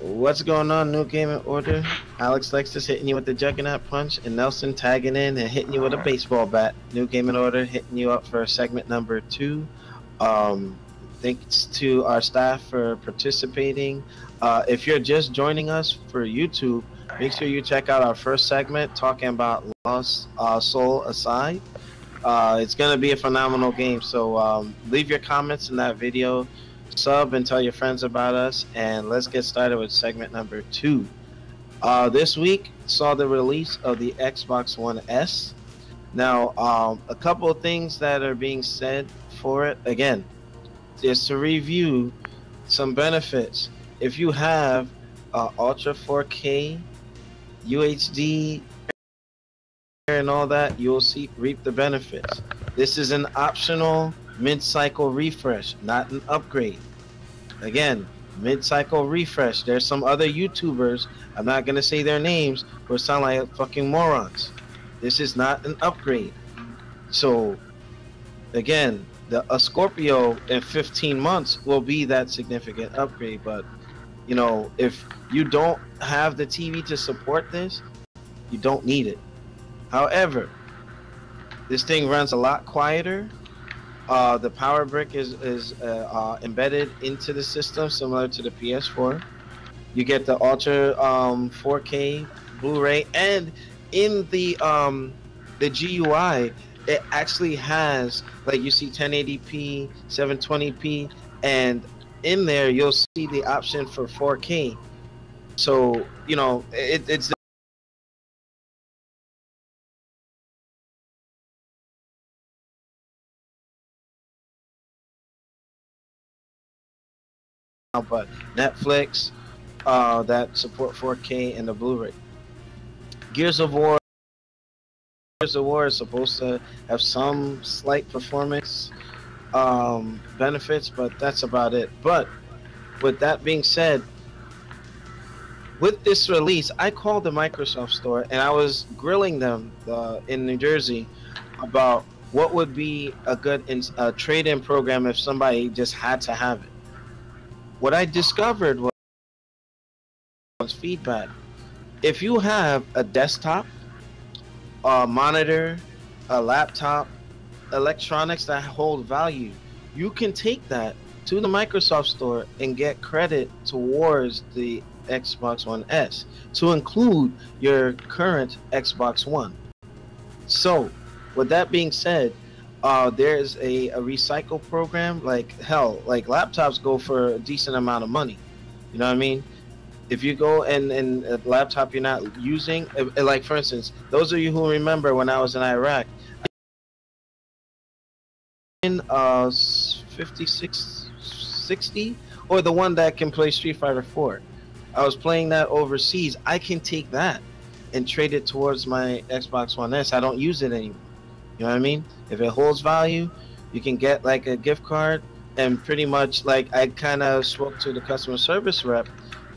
What's going on, New Gaming Order? Alex Lexus hitting you with the Juggernaut Punch, and Nelson tagging in and hitting you with a baseball bat. New Gaming Order hitting you up for segment number 2. Thanks to our staff for participating. If you're just joining us for YouTube, make sure you check out our first segment talking about Lost Soul Aside. It's going to be a phenomenal game, so leave your comments in that video. Sub and tell your friends about us, and let's get started with segment number 2. This week saw the release of the Xbox One S. Now, a couple of things that are being said for it. Again, just to review some benefits. If you have Ultra 4K, UHD, and all that, you'll reap the benefits. This is an optional mid-cycle refresh, not an upgrade. Again, mid-cycle refresh. There's some other YouTubers, I'm not going to say their names, who sound like fucking morons. This is not an upgrade. So, again, a Scorpio in 15 months will be that significant upgrade, but, you know, if you don't have the TV to support this, you don't need it. However, this thing runs a lot quieter. The power brick is embedded into the system, similar to the PS4. You get the Ultra 4K Blu-ray, and in the GUI, it actually has, like, you see 1080p, 720p, and in there you'll see the option for 4K. So, you know, it's but Netflix that support 4K and the Blu-ray. Gears of War is supposed to have some slight performance benefits, but that's about it. But with that being said, with this release, I called the Microsoft store and I was grilling them in New Jersey about what would be a good trade-in program if somebody just had to have it. What I discovered was feedback. If you have a desktop, a monitor, a laptop, electronics that hold value, you can take that to the Microsoft store and get credit towards the Xbox One S to include your current Xbox One. So, with that being said, there's a recycle program. Like, hell, like laptops go for a decent amount of money. You know what I mean? If you go and a laptop you're not using, like for instance, those of you who remember when I was in Iraq, in 5660 or the one that can play Street Fighter 4, I was playing that overseas. I can take that and trade it towards my Xbox One S. I don't use it anymore. You know what I mean? If it holds value, you can get like a gift card, and pretty much, like, I kind of spoke to the customer service rep,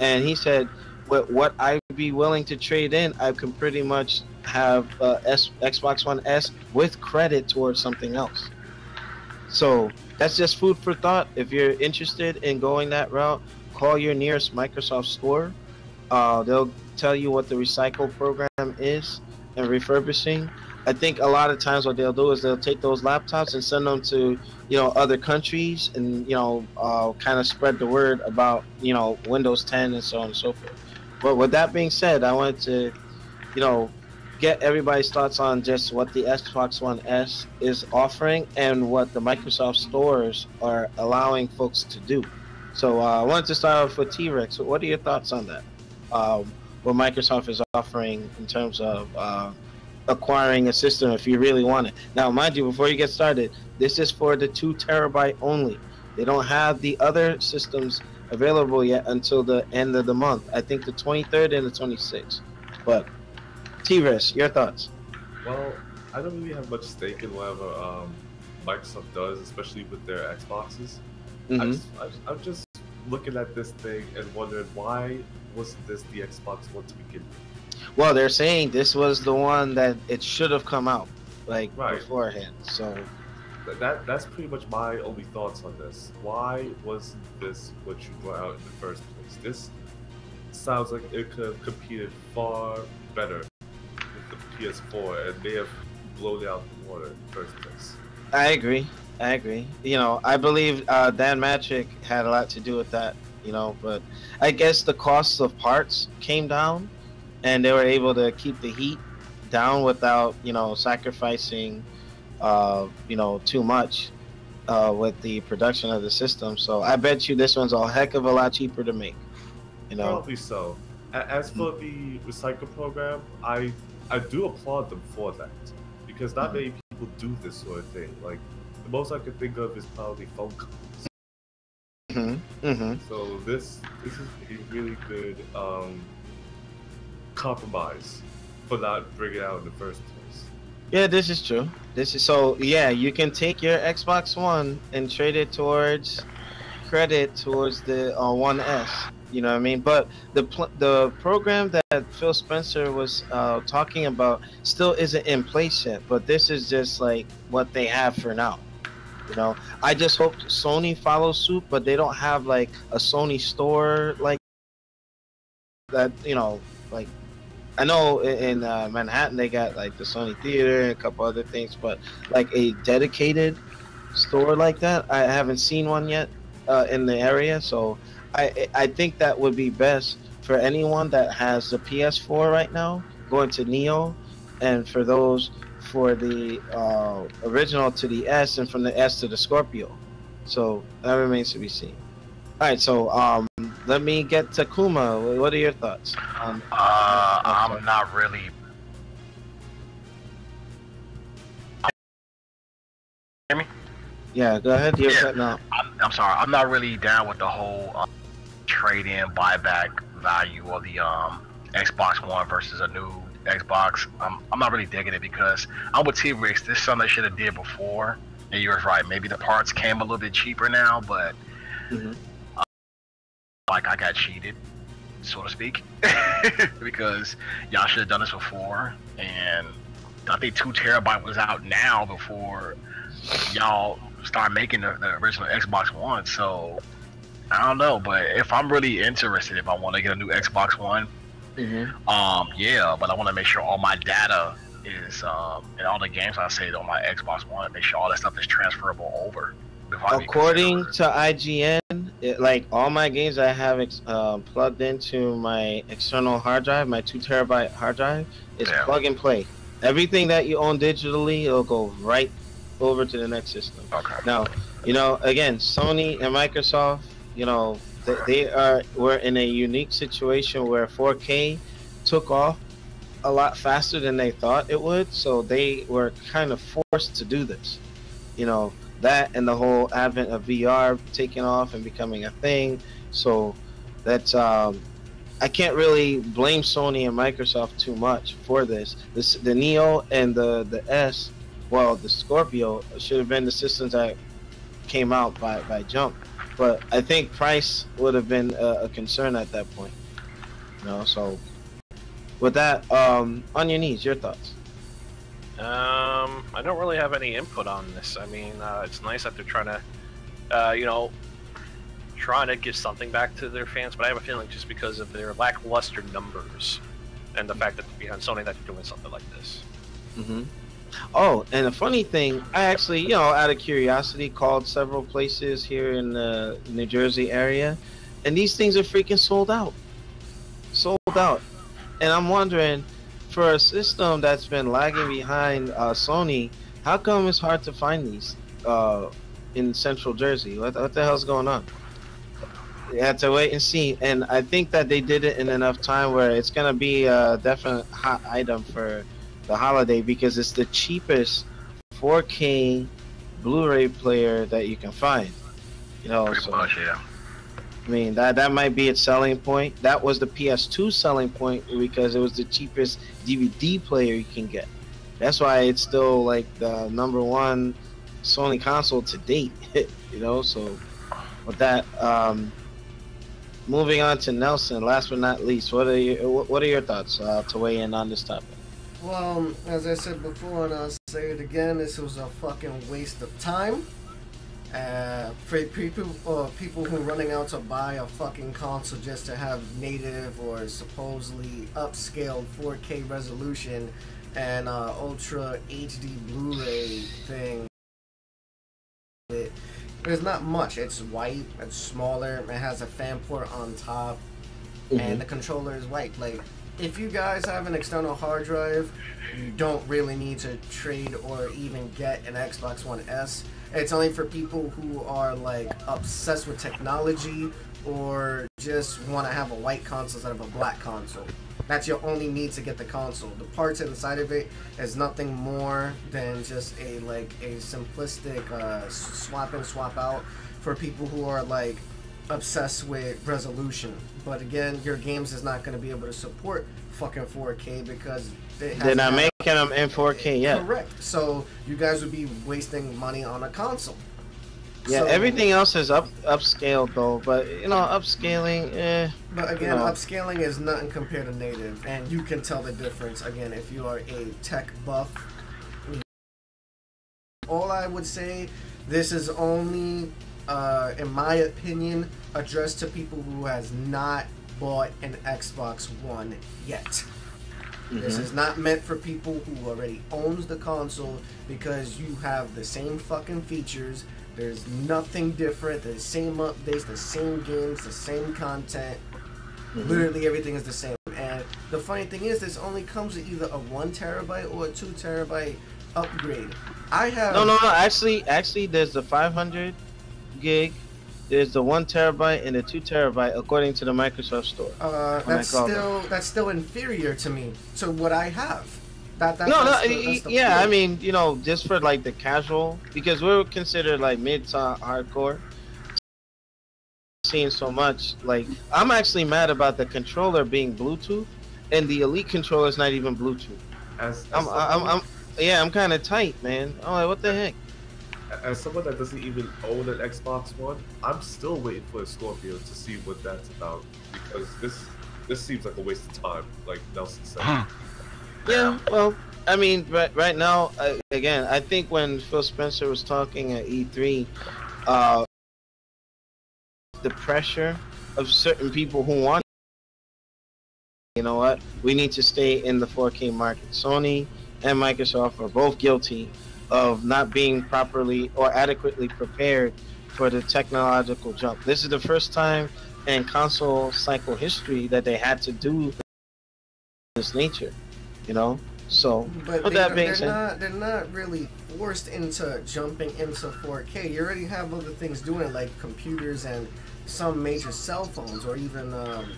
and he said, what I'd be willing to trade in, I can pretty much have Xbox One S with credit towards something else. So that's just food for thought. If you're interested in going that route, call your nearest Microsoft store. They'll tell you what the recycle program is and refurbishing. I think a lot of times what they'll do is they'll take those laptops and send them to, you know, other countries, and, you know, kind of spread the word about, you know, Windows 10 and so on and so forth. But with that being said, I wanted to, you know, get everybody's thoughts on just what the Xbox One S is offering and what the Microsoft stores are allowing folks to do. So I wanted to start off with T-Rex. What are your thoughts on that? What Microsoft is offering in terms of acquiring a system if you really want it. Now, mind you, before you get started, this is for the 2 terabyte only. They don't have the other systems available yet until the end of the month. I think the 23rd and the 26th. But T-Rex, your thoughts? Well, I don't really have much stake in whatever Microsoft does, especially with their Xboxes. I'm just looking at this thing and wondering, why wasn't this the Xbox One to begin with? Well, they're saying this was the one that it should have come out, like, beforehand. So that's pretty much my only thoughts on this. Why wasn't this what you brought out in the first place? sounds like it could have competed far better with the PS4 and may have blown it out the water in the first place. I agree. You know, I believe Dan Matrick had a lot to do with that. You know, but I guess the costs of parts came down, and they were able to keep the heat down without, you know, sacrificing, you know, too much with the production of the system. So I bet you this one's a heck of a lot cheaper to make. You know, Probably so. As for the recycle program, I do applaud them for that, because not many people do this sort of thing. Like, the most I can think of is probably phone companies. So this is a really good compromise for not bringing it out in the first place. Yeah, this is true. This is so. Yeah, you can take your Xbox One and trade it towards credit towards the One S. You know what I mean? But the program that Phil Spencer was talking about still isn't in place yet. But this is just like what they have for now. You know, I just hope Sony follows suit, but they don't have like a Sony store like that. You know, like I know in Manhattan they got like the Sony Theater and a couple other things, but like a dedicated store like that, I haven't seen one yet in the area. So I think that would be best for anyone that has the PS4 right now, going to Neo, and for those for the original to the S, and from the S to the Scorpio. So that remains to be seen. All right, so let me get to Kuma. What are your thoughts? I'm not really. Hear me? Yeah, go ahead. You're cutting out. I'm sorry. I'm not really down with the whole trade-in buyback value of the Xbox One versus a new Xbox. I'm not really digging it, because I'm with T-Rex. This is something they should have did before. And you were right. Maybe the parts came a little bit cheaper now, but like I got cheated, so to speak, because y'all should have done this before. And I think 2 terabyte was out now before y'all start making the original Xbox One. So I don't know, but if I'm really interested, if I want to get a new Xbox One, yeah, but I want to make sure all my data is and all the games I saved on my Xbox One, make sure all that stuff is transferable over. According to IGN, like all my games I have plugged into my external hard drive, my 2 terabyte hard drive, is plug and play. Everything that you own digitally, it'll go right over to the next system. Okay. Now, you know, again, Sony and Microsoft, you know, we're in a unique situation where 4K took off a lot faster than they thought it would, so they were kind of forced to do this. You know, that and the whole advent of VR taking off and becoming a thing. So that's I can't really blame Sony and Microsoft too much for this. The Neo and the S, well, the Scorpio should have been the systems that came out by jump. But I think price would have been a concern at that point. You know, so with that, on your knees, your thoughts? I don't really have any input on this. I mean, it's nice that they're trying to, you know, trying to give something back to their fans, but I have a feeling just because of their lackluster numbers and the fact that they're behind Sony that they're doing something like this. Oh, and a funny thing, I actually, you know, out of curiosity, called several places here in the New Jersey area, and these things are freaking sold out. Sold out. And I'm wondering, for a system that's been lagging behind Sony, how come it's hard to find these in Central Jersey? What the hell's going on? You have to wait and see. And I think that they did it in enough time where it's going to be a definite hot item for the holiday, because it's the cheapest 4K Blu-ray player that you can find. You know, pretty much, yeah. I mean, that might be its selling point. That was the PS2 selling point, because it was the cheapest DVD player you can get. That's why it's still like the #1 Sony console to date. You know, so with that, moving on to Nelson. Last but not least, what are your thoughts to weigh in on this topic? Well, as I said before, and I'll say it again, this was a fucking waste of time. For people who are running out to buy a fucking console just to have native or supposedly upscaled 4K resolution and Ultra HD Blu-ray thing, there's not much. It's white, it's smaller, it has a fan port on top, and the controller is white. Like, if you guys have an external hard drive, you don't really need to trade or even get an Xbox One S. It's only for people who are like obsessed with technology or just want to have a white console instead of a black console. That's your only need to get the console. The parts inside of it is nothing more than just a simplistic swap in, swap out for people who are like obsessed with resolution. But again, your games is not going to be able to support fucking 4K because they're not making them in 4K yet. Correct. So you guys would be wasting money on a console. Yeah, so, everything else is upscaled though, but you know, upscaling, But again, upscaling is nothing compared to native, and you can tell the difference. Again, if you are a tech buff, all I would say, this is only, in my opinion, addressed to people who has not bought an Xbox One yet. This is not meant for people who already owns the console, because you have the same fucking features. There's nothing different. The same updates, the same games, the same content. Literally everything is the same. And the funny thing is, this only comes with either a 1 terabyte or a 2 terabyte upgrade. I have no. Actually, there's the 500 gig. There's the 1 terabyte and the 2 terabyte, according to the Microsoft Store. That's still inferior to me, to what I have. Yeah, I mean, you know, just for like the casual, because we're considered like mid to hardcore. Seeing so much, like, I'm actually mad about the controller being Bluetooth, and the Elite controller is not even Bluetooth. I'm kind of tight, man. I'm like, what the heck? As someone that doesn't even own an Xbox One, I'm still waiting for a Scorpio to see what that's about, because this seems like a waste of time, like Nelson said. Yeah, well, I mean, right now, again, I think when Phil Spencer was talking at E3, the pressure of certain people who want, you know what, we need to stay in the 4K market. Sony and Microsoft are both guilty of not being properly or adequately prepared for the technological jump. This is the first time in console cycle history that they had to do this nature. You know, so but with that being said, they're not really forced into jumping into 4K. You already have other things doing it, like computers and some major cell phones or even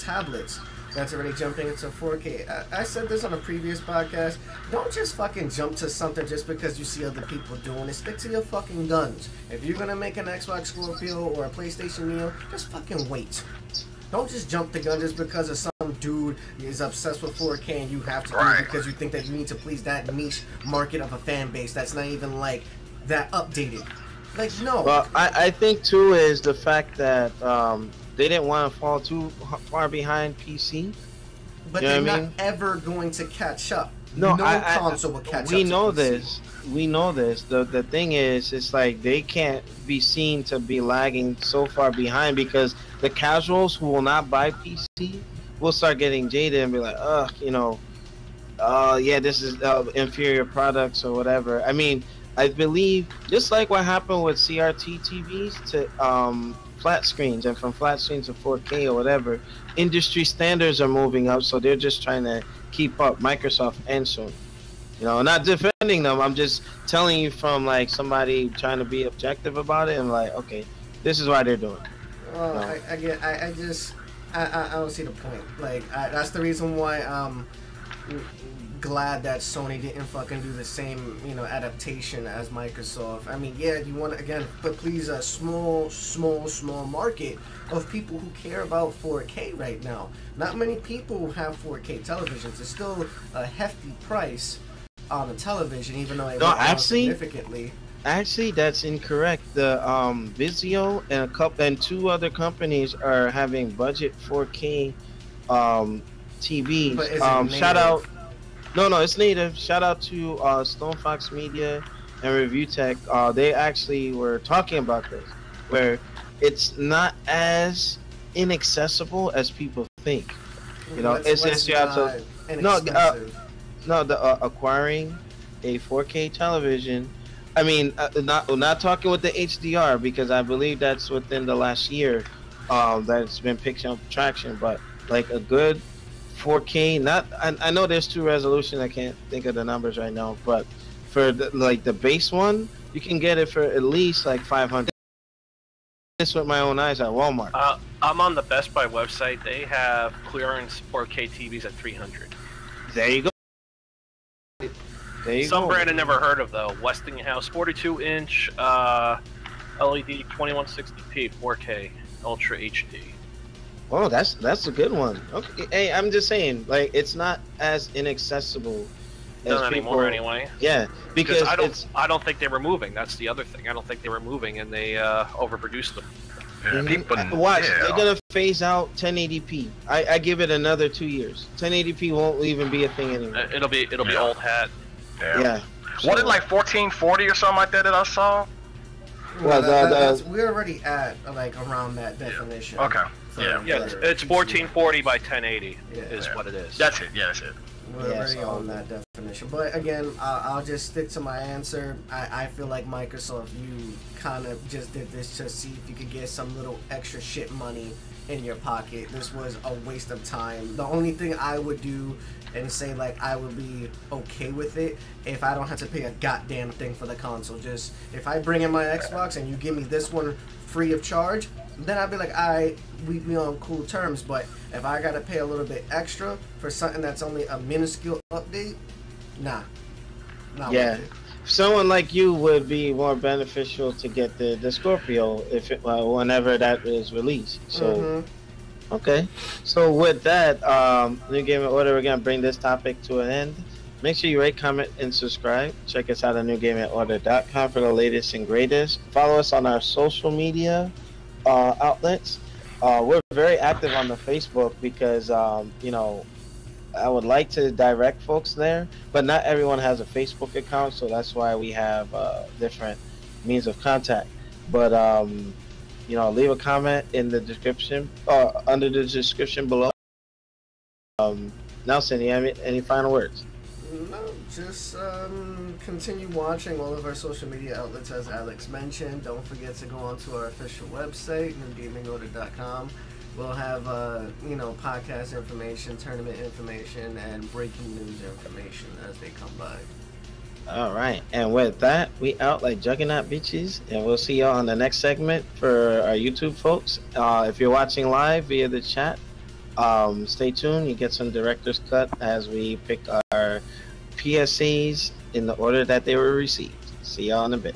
tablets that's already jumping into 4K. I said this on a previous podcast. Don't just fucking jump to something just because you see other people doing it. Stick to your fucking guns. If you're gonna make an Xbox Scorpio or a PlayStation Neo, just fucking wait. Don't just jump the gun just because of some dude is obsessed with 4K and you have to do it because you think that you need to please that niche market of a fan base that's not even like that updated. Like, no. Well, I think too is the fact that they didn't want to fall too far behind PC. But they're not ever going to catch up. No console will catch up. We know this. We know this. The thing is, it's like they can't be seen to be lagging so far behind, because the casuals who will not buy PC will start getting jaded and be like, yeah, this is inferior products or whatever. I mean, I believe just like what happened with CRT TVs to flat screens, and from flat screens to 4K or whatever, industry standards are moving up, so they're just trying to keep up, Microsoft and Sony. You know, not defending them, I'm just telling you from like somebody trying to be objective about it, and like, okay, this is why they're doing it. Well, I don't see the point. Like, that's the reason why I'm glad that Sony didn't fucking do the same, adaptation as Microsoft. I mean, yeah, you want to, again, but please, a small market of people who care about 4K right now. Not many people have 4K televisions. It's still a hefty price on a television, even though it went down significantly. Actually, that's incorrect. The Vizio and two other companies are having budget 4K TVs. But is it shout out. No, it's native. Shout out to Stone Fox Media and Review Tech, they actually were talking about this, where it's not as inaccessible as people think. You know, it's just you have to acquiring a 4K television. I mean, not talking with the HDR, because I believe that's within the last year that's been picking up traction. But like a good 4K, I know there's 2 resolution. I can't think of the numbers right now, but for the base one, you can get it for at least like 500. This with my own eyes at Walmart. I'm on the Best Buy website. They have clearance 4K TVs at 300. There you go. Some brand I never heard of though. Westinghouse 42-inch LED 2160p 4K Ultra HD. Oh, that's a good one. Okay, hey, I'm just saying, like, it's not as inaccessible as Not people. anymore anyway. Yeah, because I don't think they were moving. That's the other thing. I don't think they were moving, and they overproduced them. Yeah, people, watch, they're gonna phase out 1080p. I give it another 2 years. 1080p won't even be a thing anymore. It'll be old hat. Yeah. What is like 1440 or something like that I saw? Well, we're already at like around that definition. Yeah. Okay. It's 1440 by 1080 is what it is. That's it. Yeah, that's it. We're already on that definition. But again, I'll just stick to my answer. I feel like Microsoft, you kind of just did this to see if you could get some little extra shit money in your pocket. This was a waste of time. The only thing I would do and say like I would be okay with it if I don't have to pay a goddamn thing for the console. Just if I bring in my Xbox and you give me this one free of charge, then I'd be like, alright, we on cool terms. But if I gotta pay a little bit extra for something that's only a minuscule update, nah. Yeah. Someone like you would be more beneficial to get the Scorpio whenever that is released. So okay. So with that, New Gaming Order, we're gonna bring this topic to an end. Make sure you rate, comment, and subscribe. Check us out at newgamingorder.com for the latest and greatest. Follow us on our social media outlets. We're very active on the Facebook because I would like to direct folks there, but not everyone has a Facebook account, so that's why we have different means of contact. But leave a comment in the description, under the description below. Nelson, you have any final words? No, just continue watching all of our social media outlets as Alex mentioned. Don't forget to go onto our official website, Newgamingorder.com. We'll have podcast information, tournament information, and breaking news information as they come by. All right, and with that, we out like Juggernaut bitches, and we'll see y'all on the next segment for our YouTube folks. If you're watching live via the chat, stay tuned. You get some director's cut as we pick our PSAs in the order that they were received. See y'all in a bit.